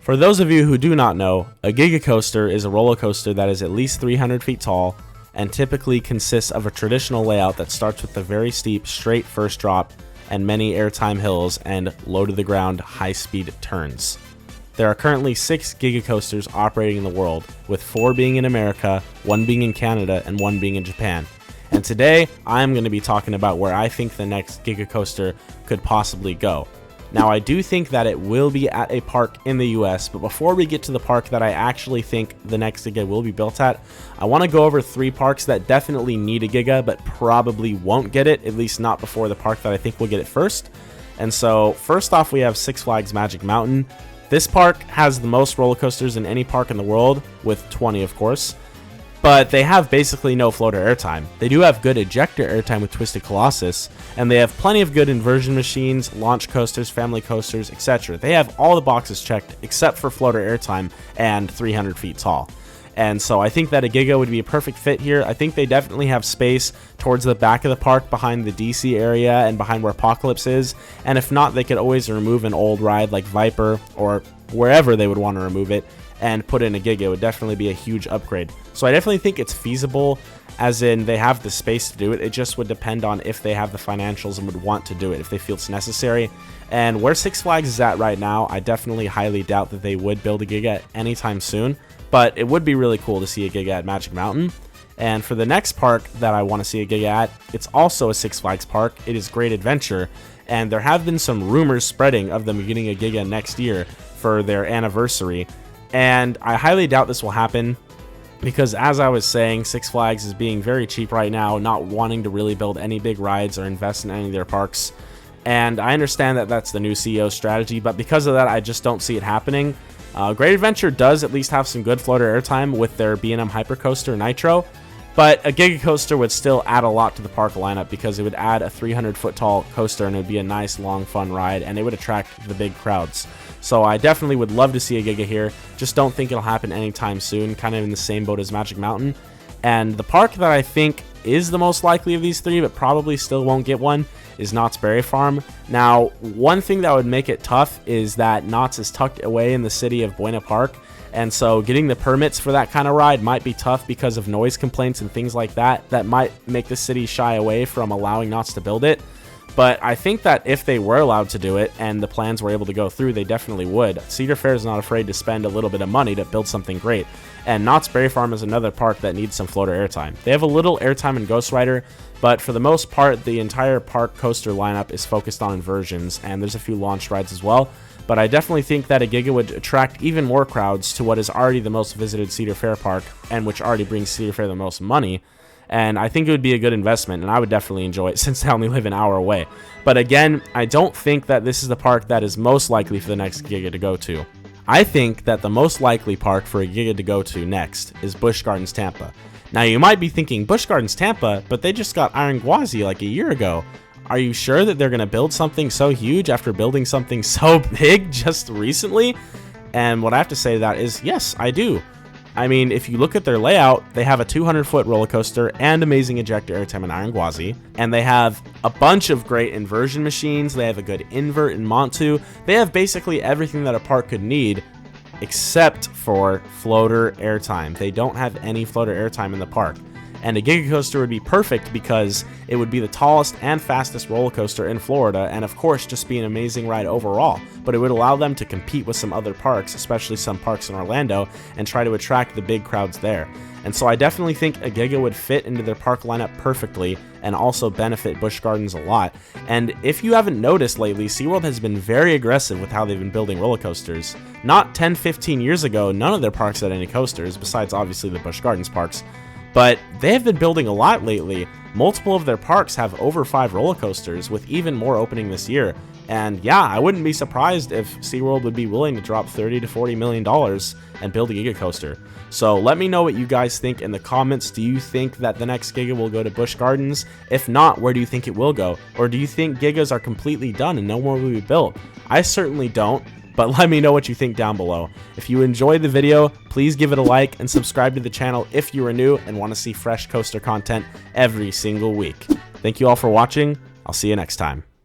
For those of you who do not know, a Giga Coaster is a roller coaster that is at least 300 feet tall and typically consists of a traditional layout that starts with a very steep, straight first drop and many airtime hills and low-to-the-ground, high-speed turns. There are currently 6 Giga Coasters operating in the world, with 4 being in America, 1 being in Canada, and 1 being in Japan. And today, I'm going to be talking about where I think the next Giga Coaster could possibly go. Now, I do think that it will be at a park in the US, but before we get to the park that I actually think the next Giga will be built at, I want to go over 3 parks that definitely need a Giga, but probably won't get it, at least not before the park that I think will get it first. And so, first off, we have Six Flags Magic Mountain. This park has the most roller coasters in any park in the world, with 20 of course, but they have basically no floater airtime. They do have good ejector airtime with Twisted Colossus, and they have plenty of good inversion machines, launch coasters, family coasters, etc. They have all the boxes checked except for floater airtime and 300 feet tall. And so I think that a Giga would be a perfect fit here. I think they definitely have space towards the back of the park behind the DC area and behind where Apocalypse is. And if not, they could always remove an old ride like Viper or wherever they would want to remove it and put in a Giga. It would definitely be a huge upgrade. So I definitely think it's feasible, as in they have the space to do it. It just would depend on if they have the financials and would want to do it, if they feel it's necessary. And where Six Flags is at right now, I definitely highly doubt that they would build a Giga anytime soon. But it would be really cool to see a Giga at Magic Mountain. And for the next park that I want to see a Giga at, it's also a Six Flags park. It is Great Adventure. And there have been some rumors spreading of them getting a Giga next year for their anniversary. And I highly doubt this will happen because, as I was saying, Six Flags is being very cheap right now, not wanting to really build any big rides or invest in any of their parks. And I understand that that's the new CEO's strategy, but because of that, I just don't see it happening. Great Adventure does at least have some good floater airtime with their B&M Hypercoaster Nitro, but a Giga Coaster would still add a lot to the park lineup because it would add a 300-foot tall coaster and it would be a nice, long, fun ride, and it would attract the big crowds. So I definitely would love to see a Giga here, just don't think it'll happen anytime soon, kind of in the same boat as Magic Mountain. And the park that I think is the most likely of these 3, but probably still won't get one, is Knott's Berry Farm. Now, one thing that would make it tough is that Knott's is tucked away in the city of Buena Park, and so getting the permits for that kind of ride might be tough because of noise complaints and things like that. That might make the city shy away from allowing Knott's to build it. But I think that if they were allowed to do it and the plans were able to go through, they definitely would. Cedar Fair is not afraid to spend a little bit of money to build something great. And Knott's Berry Farm is another park that needs some floater airtime. They have a little airtime in Ghost Rider, but for the most part, the entire park coaster lineup is focused on inversions, and there's a few launch rides as well. But I definitely think that a Giga would attract even more crowds to what is already the most visited Cedar Fair park, and which already brings Cedar Fair the most money. And I think it would be a good investment, and I would definitely enjoy it since I only live an hour away. But again, I don't think that this is the park that is most likely for the next Giga to go to. I think that the most likely park for a Giga to go to next is Busch Gardens Tampa. Now, you might be thinking, Busch Gardens Tampa, but they just got Iron Gwazi like a year ago. Are you sure that they're going to build something so huge after building something so big just recently? And what I have to say to that is, yes, I do. I mean, if you look at their layout, they have a 200-foot roller coaster and amazing ejector airtime in Iron Gwazi, and they have a bunch of great inversion machines. They have a good invert in Montu. They have basically everything that a park could need except for floater airtime. They don't have any floater airtime in the park. And a Giga Coaster would be perfect because it would be the tallest and fastest roller coaster in Florida, and of course just be an amazing ride overall. But it would allow them to compete with some other parks, especially some parks in Orlando, and try to attract the big crowds there. And so I definitely think a Giga would fit into their park lineup perfectly and also benefit Busch Gardens a lot. And if you haven't noticed lately, SeaWorld has been very aggressive with how they've been building roller coasters. Not 10-15 years ago, none of their parks had any coasters, besides obviously the Busch Gardens parks. But they have been building a lot lately. Multiple of their parks have over 5 roller coasters, with even more opening this year. And yeah, I wouldn't be surprised if SeaWorld would be willing to drop $30 to $40 million and build a Giga Coaster. So let me know what you guys think in the comments. Do you think that the next Giga will go to Busch Gardens? If not, where do you think it will go? Or do you think Gigas are completely done and no more will be built? I certainly don't. But let me know what you think down below. If you enjoyed the video, please give it a like and subscribe to the channel if you are new and want to see fresh coaster content every single week. Thank you all for watching. I'll see you next time.